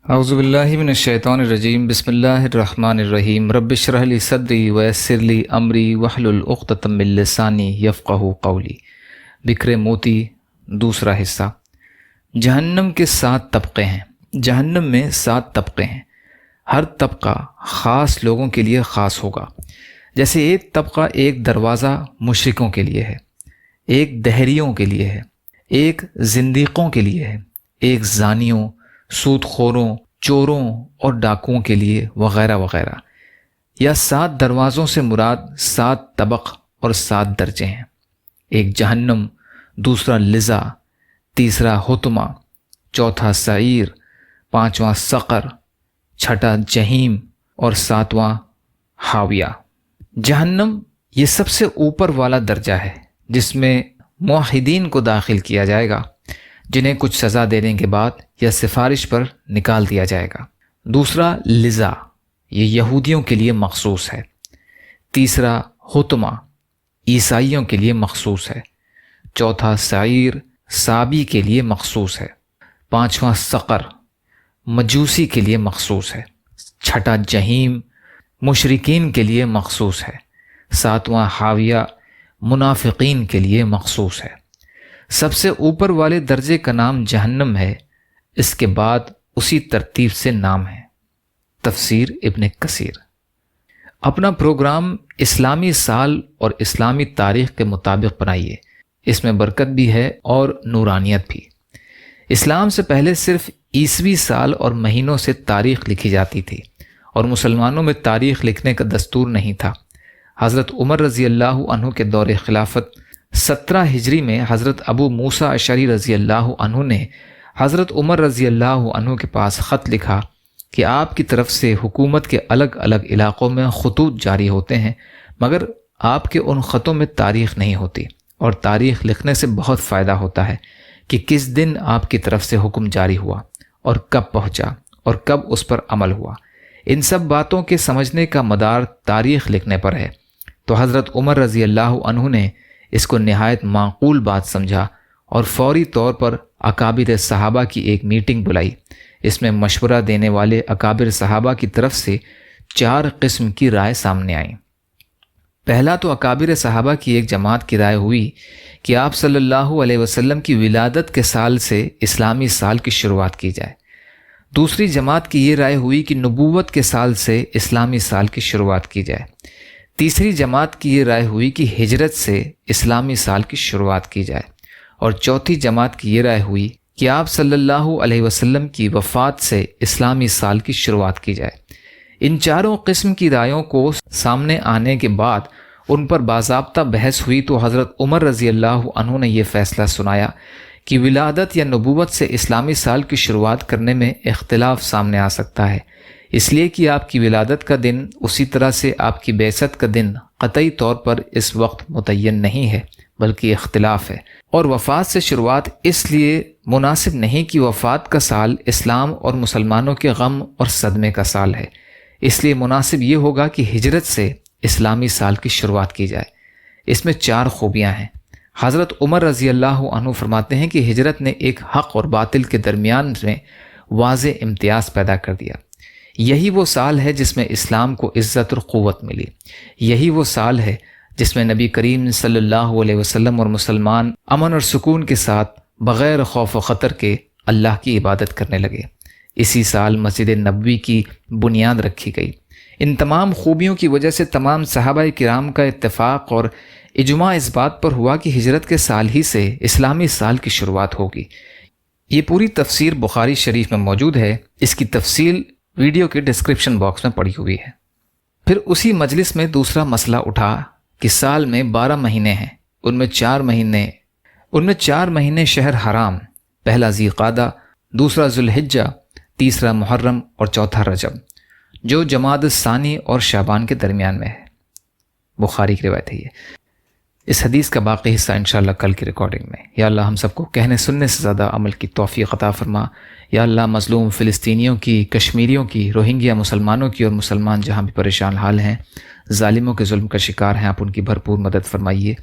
اعوذ باللہ من الشیطان الرجیم بسم اللہ الرحمن الرحیم رب اشرح لی صدری ویسر لی امری واحلل عقدۃ من لسانی یفقہوا قولی۔ بکھرے موتی دوسرا حصہ۔ جہنم کے 7 طبقے ہیں۔ جہنم میں 7 طبقے ہیں۔ ہر طبقہ خاص لوگوں کے لیے خاص ہوگا۔ جیسے ایک طبقہ ایک دروازہ مشرکوں کے لیے ہے، ایک دہریوں کے لیے ہے، ایک زندیقوں کے لیے ہے، ایک زانیوں، سود خوروں، چوروں اور ڈاکوؤں کے لیے وغیرہ وغیرہ۔ یا 7 دروازوں سے مراد 7 طبق اور 7 درجے ہیں۔ ایک جہنم، دوسرا لظا، تیسرا حطمہ، چوتھا سعیر، 5واں سقر، 6واں جہیم اور 7واں حاویہ۔ جہنم یہ سب سے اوپر والا درجہ ہے جس میں موحدین کو داخل کیا جائے گا، جنہیں کچھ سزا دینے کے بعد یا سفارش پر نکال دیا جائے گا۔ دوسرا لظا، یہ یہودیوں کے لیے مخصوص ہے۔ تیسرا حطمہ، عیسائیوں کے لیے مخصوص ہے۔ چوتھا سعیر، صابی کے لیے مخصوص ہے۔ 5واں سقر، مجوسی کے لیے مخصوص ہے۔ 6واں جہیم، مشرکین کے لیے مخصوص ہے۔ 7واں حاویہ، منافقین کے لیے مخصوص ہے۔ سب سے اوپر والے درجے کا نام جہنم ہے، اس کے بعد اسی ترتیب سے نام ہے۔ تفسیر ابن کثیر۔ اپنا پروگرام اسلامی سال اور اسلامی تاریخ کے مطابق بنائیے، اس میں برکت بھی ہے اور نورانیت بھی۔ اسلام سے پہلے صرف عیسوی سال اور مہینوں سے تاریخ لکھی جاتی تھی، اور مسلمانوں میں تاریخ لکھنے کا دستور نہیں تھا۔ حضرت عمر رضی اللہ عنہ کے دور خلافت 17 ہجری میں حضرت ابو موسیٰ اشعری رضی اللہ عنہ نے حضرت عمر رضی اللہ عنہ کے پاس خط لکھا کہ آپ کی طرف سے حکومت کے الگ الگ علاقوں میں خطوط جاری ہوتے ہیں، مگر آپ کے ان خطوں میں تاریخ نہیں ہوتی، اور تاریخ لکھنے سے بہت فائدہ ہوتا ہے کہ کس دن آپ کی طرف سے حکم جاری ہوا اور کب پہنچا اور کب اس پر عمل ہوا۔ ان سب باتوں کے سمجھنے کا مدار تاریخ لکھنے پر ہے۔ تو حضرت عمر رضی اللہ عنہ نے اس کو نہایت معقول بات سمجھا اور فوری طور پر اکابر صحابہ کی ایک میٹنگ بلائی۔ اس میں مشورہ دینے والے اکابر صحابہ کی طرف سے 4 قسم کی رائے سامنے آئیں۔ پہلا تو اکابر صحابہ کی ایک جماعت کی رائے ہوئی کہ آپ صلی اللہ علیہ وسلم کی ولادت کے سال سے اسلامی سال کی شروعات کی جائے۔ دوسری جماعت کی یہ رائے ہوئی کہ نبوت کے سال سے اسلامی سال کی شروعات کی جائے۔ تیسری جماعت کی یہ رائے ہوئی کہ ہجرت سے اسلامی سال کی شروعات کی جائے، اور چوتھی جماعت کی یہ رائے ہوئی کہ آپ صلی اللہ علیہ وسلم کی وفات سے اسلامی سال کی شروعات کی جائے۔ ان چاروں قسم کی رائےوں کو سامنے آنے کے بعد ان پر باضابطہ بحث ہوئی تو حضرت عمر رضی اللہ عنہ نے یہ فیصلہ سنایا کہ ولادت یا نبوت سے اسلامی سال کی شروعات کرنے میں اختلاف سامنے آ سکتا ہے، اس لیے کہ آپ کی ولادت کا دن اسی طرح سے آپ کی بعثت کا دن قطعی طور پر اس وقت متعین نہیں ہے، بلکہ اختلاف ہے، اور وفات سے شروعات اس لیے مناسب نہیں کہ وفات کا سال اسلام اور مسلمانوں کے غم اور صدمے کا سال ہے۔ اس لیے مناسب یہ ہوگا کہ ہجرت سے اسلامی سال کی شروعات کی جائے۔ اس میں 4 خوبیاں ہیں۔ حضرت عمر رضی اللہ عنہ فرماتے ہیں کہ ہجرت نے ایک حق اور باطل کے درمیان میں واضح امتیاز پیدا کر دیا۔ یہی وہ سال ہے جس میں اسلام کو عزت اور قوت ملی۔ یہی وہ سال ہے جس میں نبی کریم صلی اللہ علیہ وسلم اور مسلمان امن اور سکون کے ساتھ بغیر خوف و خطر کے اللہ کی عبادت کرنے لگے۔ اسی سال مسجد نبوی کی بنیاد رکھی گئی۔ ان تمام خوبیوں کی وجہ سے تمام صحابہ کرام کا اتفاق اور اجماع اس بات پر ہوا کہ ہجرت کے سال ہی سے اسلامی سال کی شروعات ہوگی۔ یہ پوری تفسیر بخاری شریف میں موجود ہے، اس کی تفصیل ویڈیو کے ڈسکرپشن باکس میں پڑی ہوئی ہے۔ پھر اسی مجلس میں دوسرا مسئلہ اٹھا کہ سال میں 12 مہینے ہیں، ان میں 4 مہینے شہر حرام، پہلا ذی قعدہ، دوسرا ذوالحجہ، تیسرا محرم اور چوتھا رجب، جو جمادی الثانی اور شعبان کے درمیان میں ہے۔ بخاری کی روایت ہے یہ۔ اس حدیث کا باقی حصہ انشاءاللہ کل کی ریکارڈنگ میں۔ یا اللہ ہم سب کو کہنے سننے سے زیادہ عمل کی توفیق عطا فرما۔ یا اللہ مظلوم فلسطینیوں کی، کشمیریوں کی، روہنگیا مسلمانوں کی اور مسلمان جہاں بھی پریشان حال ہیں، ظالموں کے ظلم کا شکار ہیں، آپ ان کی بھرپور مدد فرمائیے۔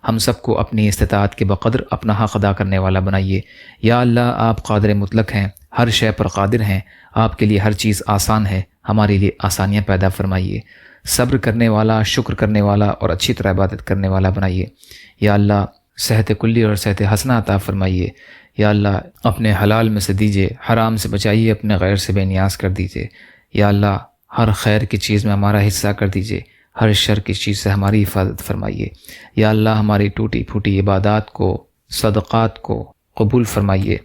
ہم سب کو اپنی استطاعت کے بقدر اپنا حق ادا کرنے والا بنائیے۔ یا اللہ آپ قادر مطلق ہیں، ہر شے پر قادر ہیں، آپ کے لیے ہر چیز آسان ہے، ہمارے لیے آسانیاں پیدا فرمائیے، صبر کرنے والا، شکر کرنے والا اور اچھی طرح عبادت کرنے والا بنائیے۔ یا اللہ صحت کلی اور صحت حسنہ عطا فرمائیے۔ یا اللہ اپنے حلال میں سے دیجیے، حرام سے بچائیے، اپنے غیر سے بے نیاز کر دیجیے۔ یا اللہ ہر خیر کی چیز میں ہمارا حصہ کر دیجیے، ہر شر کی چیز سے ہماری حفاظت فرمائیے۔ یا اللہ ہماری ٹوٹی پھوٹی عبادات کو، صدقات کو قبول فرمائیے۔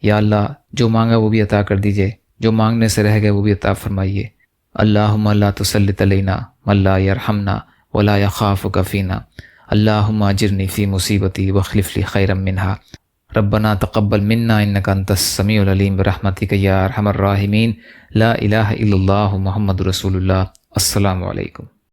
یا اللہ جو مانگا وہ بھی عطا کر دیجیے، جو مانگنے سے رہ گئے وہ بھی عطا فرمائیے۔ اللہم لا تسلط علینا من لا یرحمنا ولا یخافک فینا، اللہم اجرنی فی مصیبتی واخلف لی خیرا منہا، ربنا تقبل منا انک انت السمیع العلیم برحمتک یا ارحم الراحمین، لا الہ الا اللہ محمد رسول اللہ۔ السلام علیکم۔